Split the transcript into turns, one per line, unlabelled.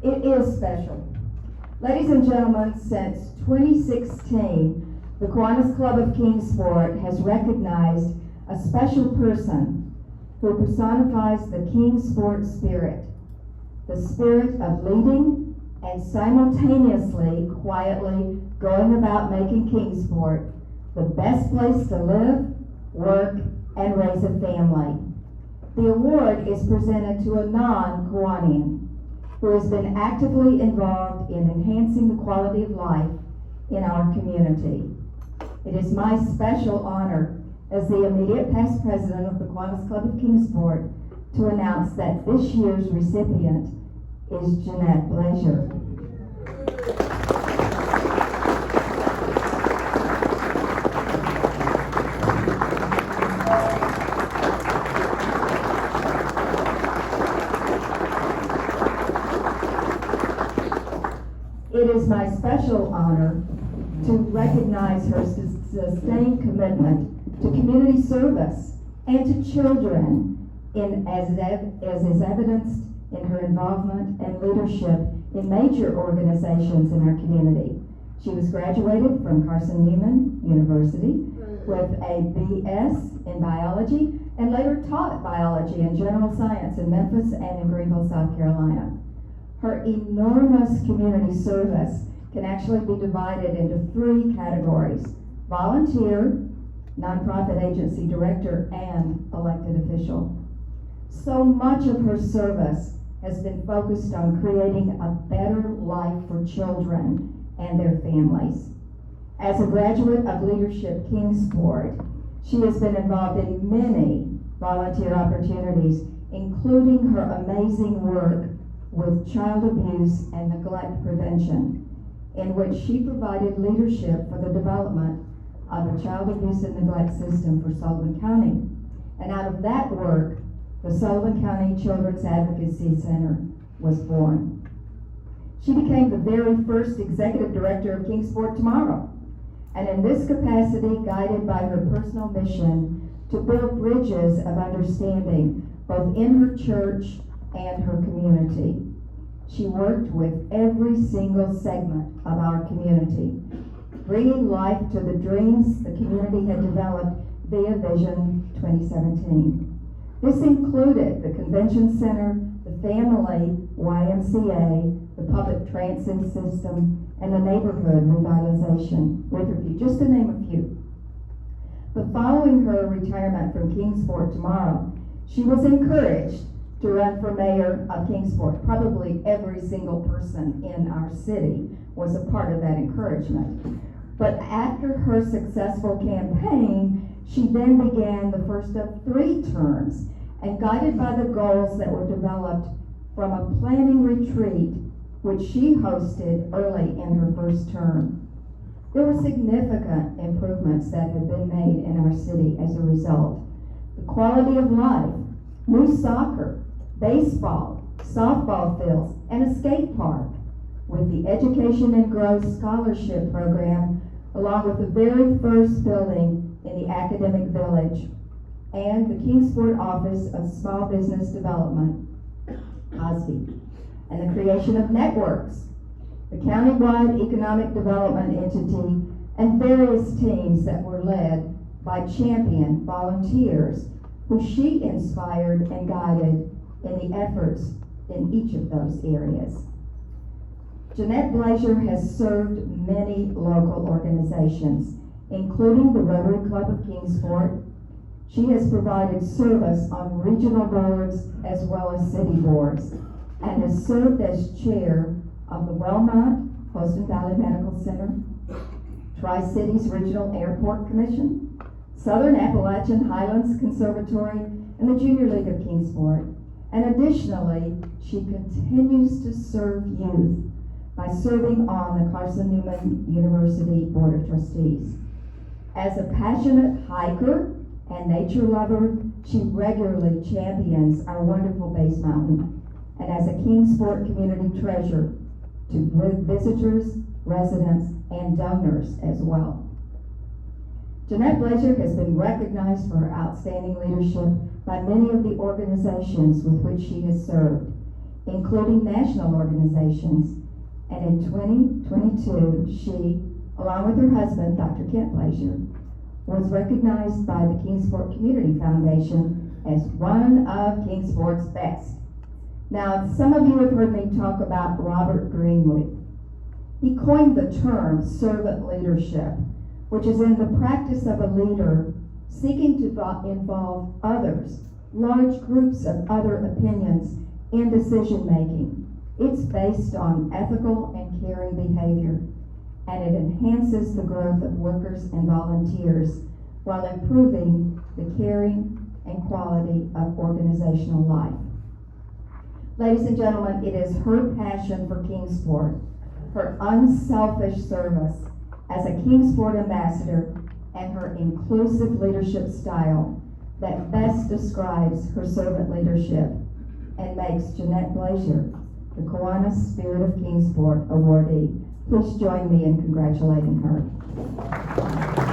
It is special. Ladies and gentlemen, since 2016, the Kiwanis Club of Kingsport has recognized a special person who personifies the Kingsport spirit, the spirit of leading and simultaneously quietly going about making Kingsport the best place to live, work, and raise a family. The award is presented to a non-Kiwanian who has been actively involved in enhancing the quality of life in our community. It is my special honor as the immediate past president of the Kiwanis Club of Kingsport to announce that this year's recipient is Jeanette Blazier. It is my special honor to recognize her sustained commitment to community service and to children, as is evidenced in her involvement and leadership in major organizations in our community. She was graduated from Carson Newman University with a BS in biology and later taught biology and general science in Memphis and in Greenville, South Carolina. Her enormous community service can actually be divided into three categories: volunteer, nonprofit agency director, and elected official. So much of her service has been focused on creating a better life for children and their families. As a graduate of Leadership Kingsport, she has been involved in many volunteer opportunities, including her amazing work with child abuse and neglect prevention, in which she provided leadership for the development of a child abuse and neglect system for Sullivan County. And out of that work, the Sullivan County Children's Advocacy Center was born. She became the very first executive director of Kingsport Tomorrow, and in this capacity, guided by her personal mission to build bridges of understanding both in her church and her community. She worked with every single segment of our community, bringing life to the dreams the community had developed via Vision 2017. This included the Convention Center, the family, YMCA, the public transit system, and the neighborhood revitalization, Riverview, just to name a few. But following her retirement from Kingsport Tomorrow, she was encouraged to run for mayor of Kingsport. Probably every single person in our city was a part of that encouragement. But after her successful campaign, she then began the first of 3 terms, and guided by the goals that were developed from a planning retreat which she hosted early in her first term. There were significant improvements that have been made in our city as a result. The quality of life, new soccer, baseball, softball fields, and a skate park, with the Education and Growth Scholarship Program, along with the very first building in the Academic Village, and the Kingsport Office of Small Business Development, OSBE, and the creation of networks, the countywide economic development entity, and various teams that were led by champion volunteers who she inspired and guided in the efforts in each of those areas. Jeanette Blazier has served many local organizations, including the Rotary Club of Kingsport. She has provided service on regional boards as well as city boards, and has served as chair of the Wellmont Poston Valley Medical Center, Tri-Cities Regional Airport Commission, Southern Appalachian Highlands Conservatory, and the Junior League of Kingsport. And additionally, she continues to serve youth by serving on the Carson Newman University Board of Trustees. As a passionate hiker and nature lover, she regularly champions our wonderful Base Mountain, and as a Kingsport community treasure to visitors, residents, and donors as well. Jeanette Blazier has been recognized for her outstanding leadership by many of the organizations with which she has served, including national organizations. And in 2022, she, along with her husband, Dr. Kent Blazier, was recognized by the Kingsport Community Foundation as one of Kingsport's best. Now, some of you have heard me talk about Robert Greenwood. He coined the term servant leadership, which is in the practice of a leader seeking to involve others, large groups of other opinions, in decision making. It's based on ethical and caring behavior, and it enhances the growth of workers and volunteers while improving the caring and quality of organizational life. Ladies and gentlemen, it is her passion for Kingsport, her unselfish service as a Kingsport ambassador, and her inclusive leadership style that best describes her servant leadership and makes Jeanette Blazier the Kiwanis Spirit of Kingsport awardee. Please join me in congratulating her.